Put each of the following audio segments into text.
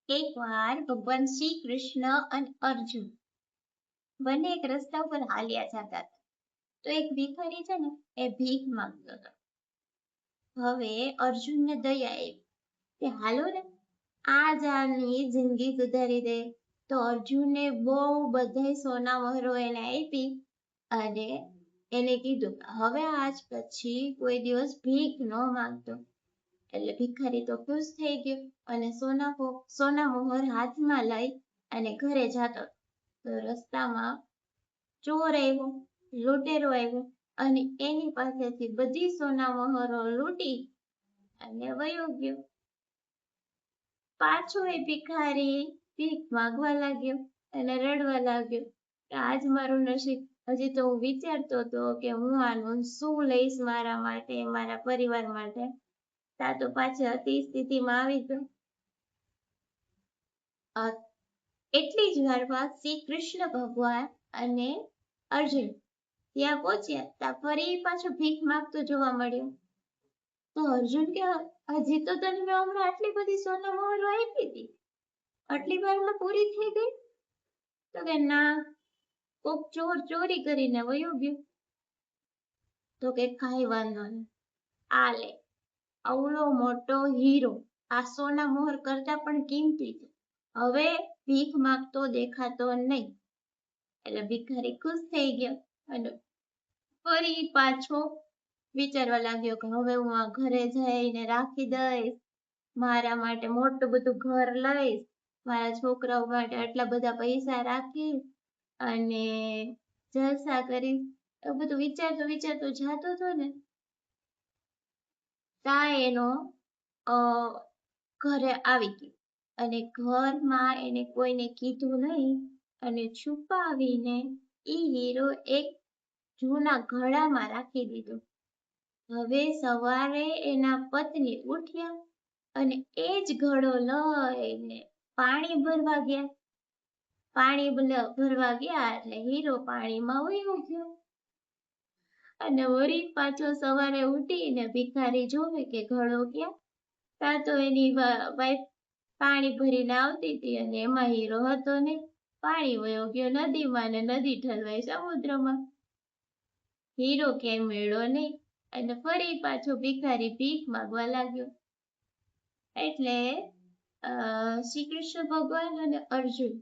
એકવાર ભગવાન શ્રી કૃષ્ણ અને અર્જુન બંને એક રસ્તા ઉપર હાલ્યા જતા હતા. તો એક ભિખારી છે ને એ ભીખ માંગતો હતો. હવે અર્જુનને દયા આવી કે હાલો ને આ જાની જિંદગી સુધારી દે. તો અર્જુને બહુ બધા સોના મહોરો એને આપી અને એને કીધું હવે આજ પછી કોઈ દિવસ ભીખ ન માંગતો. એટલે ભિખારી તો ખુશ થઈ ગયો અને સોના મોહર હાથમાં લઈ અને ઘરે જતો. તો રસ્તામાં ચોર આવ્યો, લૂંટેરો આવ્યો અને એની પાસેથી બધી સોના મોહરો લૂંટી અને વયો ગયો. પાછો એ ભિખારી ભીખ માંગવા લાગ્યો અને રડવા લાગ્યો કે આજ મારું નસીબ. હજી તો હું વિચારતો હતો કે હું આનું શું લઈશ મારા માટે, મારા પરિવાર માટે. તા તો પાછી હતી સ્થિતિમાં આવી ગયો. એટલી જ વારમાં શ્રી કૃષ્ણ ભગવાન અને અર્જુન ત્યાં પહોંચ્યા. ત્યાં ફરી પાછો ભીખ માંગતો જોવા મળ્યો. તો અર્જુન કે હજી તો તને મેં હમણાં આટલી બધી સોના મહોરો આપી હતી, આટલી વારમાં પૂરી થઈ ગઈ? તો કે ના, કોક ચોર ચોરી કરીને વયો ગયો. તો કે કાંઈ વાંધો નહીં, આ લે, અવળો મોટો હીરો આ સોના મોહર કરતા પણ કિંમતી છે, હવે ભીખ માંગતો દેખાતો નહીં. એટલે ભિખારી ખુશ થઈ ગયો અને ફરી પાછો વિચારવા લાગ્યો કે હવે હું આ ઘરે જઈને રાખી દઈશ, મારા માટે મોટું બધું ઘર લઈશ, મારા છોકરાઓ માટે આટલા બધા પૈસા રાખીશ અને જલસા કરીશ. એવું બધું વિચારતો વિચારતો જાતો હતો ને ત્યાં એનો ઘરે આવી ગયો અને ઘરમાં એને કોઈને કીધું નહીં અને છુપાવીને એ હીરો એક જૂના ઘડામાં રાખી દીધો. હવે સવારે એના પત્ની ઉઠ્યા અને એ જ ઘડો લઈને પાણી ભરવા ગયા. પાણી ભરવા ગયા એટલે હીરો પાણીમાં વયો ગયો. અને વળી પાછો સવારે ઉઠીને ભિખારી જોવે કે ઘડો ક્યાં? ત્યાં તો એની વાઈફ પાણી ભરીને આવતી હતી અને એમાં હીરો હતો નહીં. પાણી વયો ગયો નદીમાં ને નદી ઠલવાઈ સમુદ્રમાં. હીરો ક્યાંય મળ્યો નહીં અને ફરી પાછો ભિખારી ભીખ માંગવા લાગ્યો. એટલે શ્રી કૃષ્ણ ભગવાન અને અર્જુન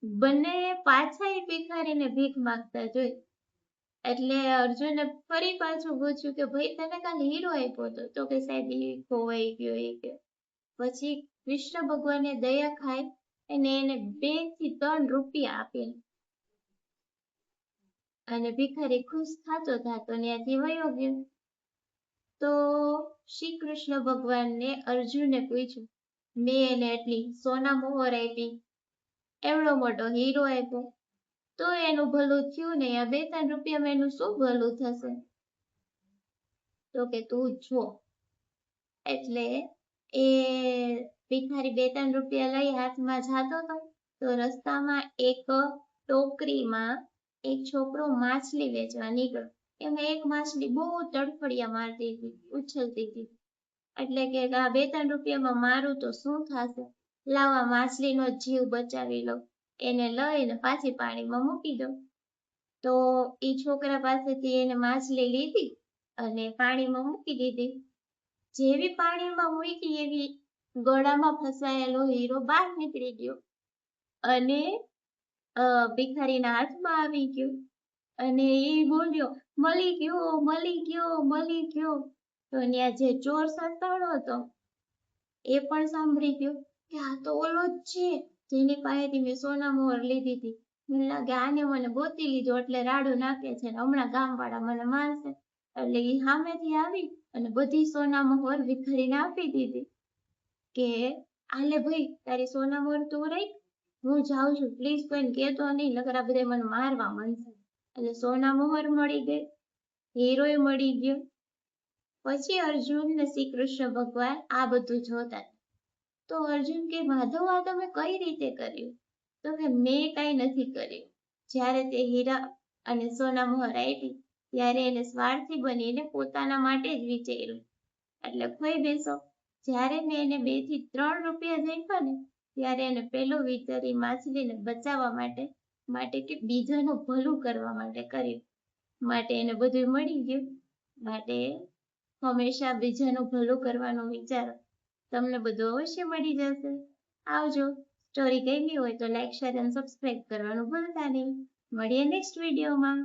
બંને પાછા ભિખારીને ભીખ માંગતા જોઈ. એટલે અર્જુને ફરી પાછું પૂછ્યું કે ભાઈ તને કાલે હીરો આપ્યો હતો? તો કે સાહેબ એ ખોવાઈ ગયો એ ગયો. પછી કૃષ્ણ ભગવાને દયા ખાઈ અને એને 2 થી 3 રૂપિયા આપેલા અને ભિખારી ખુશ થતો ત્યાંથી વયો ગયો. તો શ્રી કૃષ્ણ ભગવાનને અર્જુને પૂછ્યું, મેં એને એટલી સોના મોહર આપી, એવડો મોટો હીરો આપ્યો, તો એનું ભલું થયું નહીં, આ 2-3 રૂપિયામાં એનું શું ભલું થશે? તો કે તું જો. એટલે એ ભિખારી 2-3 રૂપિયા લઈ હાથમાં જાતો હતો તો રસ્તામાં એક ટોકરીમાં એક છોકરો માછલી વેચવા નીકળ્યો. એમાં એક માછલી બહુ તડફડિયા મારતી હતી, ઉછળતી હતી. એટલે કે આ 2-3 રૂપિયામાં મારું તો શું થશે, લાવા માછલીનો જીવ બચાવી લો, એને લઈને પાછી પાણીમાં મૂકી દો. તો એ છોકરા પાસેથી એને માછલી લીધી અને પાણીમાં મૂકી દીધી. જેવી પાણીમાં મૂકી એવી ગળામાં ફસાયેલો હીરો બહાર નીકળી ગયો અને ભિખારીના હાથમાં આવી ગયો અને એ બોલ્યો, મળી ગયો, મળી ગયો, મળી ગયો. તો ત્યાં જે ચોર સંતાડો હતો એ પણ સાંભળી ગયો કે આ તો ઓલો જ છે જેની પાસેથી મેં સોના મોહર લીધી હતી. મને લાગે આને મને ગોતી લીધો એટલે રાડું નાખે છે ને હમણાં ગામવાળા મને મારશે. એટલે એ સામેથી આવી અને બધી સોના મોહર ભિખારીને આપી દીધી કે આલે ભાઈ તારી સોના મોહર તું રાખ, હું જાઉં છું, પ્લીઝ કોઈને કહેતો નહીં, નકર આ બધા મને મારવા માંડશે. એટલે સોના મોહર મળી ગઈ, હીરોય મળી ગયો. પછી અર્જુન ને શ્રી કૃષ્ણ ભગવાન આ બધું જોતા. તો અર્જુન કે માધવ આ તમે કઈ રીતે કર્યું? તો કે મેં કાંઈ નથી કર્યું. જ્યારે તે હીરા અને સોના મોહર આપી ત્યારે એને સ્વાર્થી બનીને પોતાના માટે જ વિચાર્યું. એટલે ખોઈ બેસો. જ્યારે મેં એને 2 થી 3 રૂપિયા નાખ્યા ને ત્યારે એને પેલું વિચાર એ માછલીને બચાવવા માટે કે બીજાનું ભલું કરવા માટે કર્યું. માટે એને બધું મળી ગયું. માટે હંમેશા બીજાનું ભલું કરવાનું વિચારો, તમને બધું અવશ્ય મળી જશે. આવજો. સ્ટોરી ગમી હોય તો લાઈક, શેર અને સબસ્ક્રાઈબ કરવાનું ભૂલતા નહીં. મળીએ નેક્સ્ટ વિડીયોમાં.